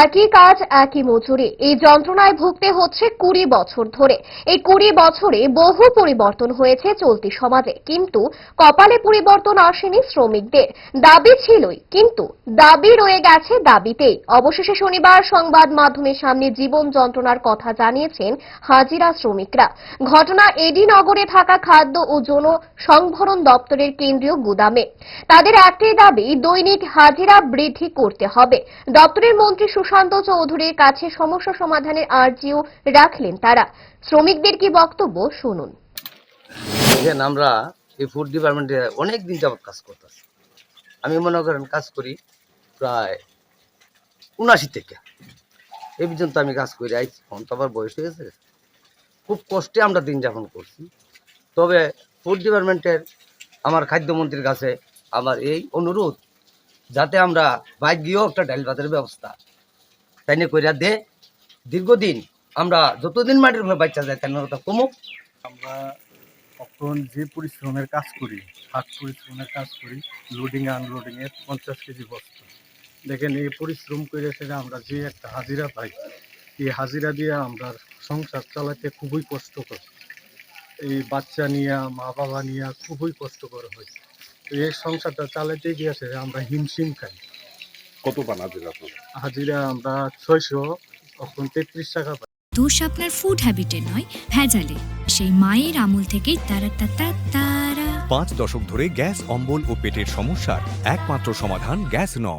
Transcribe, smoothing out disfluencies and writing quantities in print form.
একই কাজ একই মজুরি, এই যন্ত্রণায় ভুগতে হচ্ছে 20 বছর ধরে। এই 20 বছরে বহু পরিবর্তন হয়েছে চলতি সমাজে, কিন্তু কপালে পরিবর্তন আসেনি শ্রমিকদের। দাবি ছিলই, কিন্তু দাবি রয়ে গেছে দাবিতেই। অবশেষে শনিবার সংবাদ মাধ্যমের সামনে জীবন যন্ত্রণার কথা জানিয়েছেন হাজিরা শ্রমিকরা। ঘটনা এডি নগরে থাকা খাদ্য ও যৌন সংভরণ দপ্তরের কেন্দ্রীয় গুদামে। তাদের একটাই দাবি, দৈনিক হাজিরা বৃদ্ধি করতে হবে। দপ্তরের মন্ত্রী সুশান্ত চৌধুরীর কাছে সমস্যা সমাধানের আর্জিও রাখলেন তারা। শ্রমিকদের কি বক্তব্য শুনুন। দেখেন, আমরা এই ফুড ডিপার্টমেন্টে অনেক দিন যাবত কাজ করতেছি। আমি মনে করেন কাজ করি প্রায় 79 থেকে এই পর্যন্ত আমি কাজ করে আইছি। এখন তো আবার বয়স হয়ে গেছে, খুব কষ্টে আমরা দিন যাপন করছি। তবে ফুড ডিপার্টমেন্টের আমার খাদ্যমন্ত্রীর কাছে আমার এই অনুরোধ, যাতে আমরা বাইক গিয়েও একটা ডাল ভাতের ব্যবস্থা তাই নিয়ে কইরা দে। দীর্ঘদিন আমরা যতদিন মাটির উপরে বাচ্চা যায় তার কথা কমুক। আমরা এখন যে পরিশ্রমের কাজ করি, হাট পরিশ্রমের কাজ করি, লোডিং আনলোডিং এর 50 কেজি বস্তা। দেখেন, এই পরিশ্রম করে সেটা আমরা যে একটা হাজিরা পাই, এই হাজিরা দিয়ে আমরা সংসার চালাতে খুবই কষ্টকর। এই বাচ্চা নিয়ে, মা বাবা নিয়ে খুবই কষ্টকর হয়। তো এই সংসারটা চালাতে গিয়ে সেটা আমরা হিমশিম খাই। কত পান হাজিরা? হাজিরা আমরা 600, এখন 33 টাকা পাই। দোষ আপনার ফুড হ্যাবিটে নয়, ভেজালে। সেই মায়ের আমল থেকেই তারা 5 দশক ধরে গ্যাস, অম্বল ও পেটের সমস্যার একমাত্র সমাধান গ্যাস নল।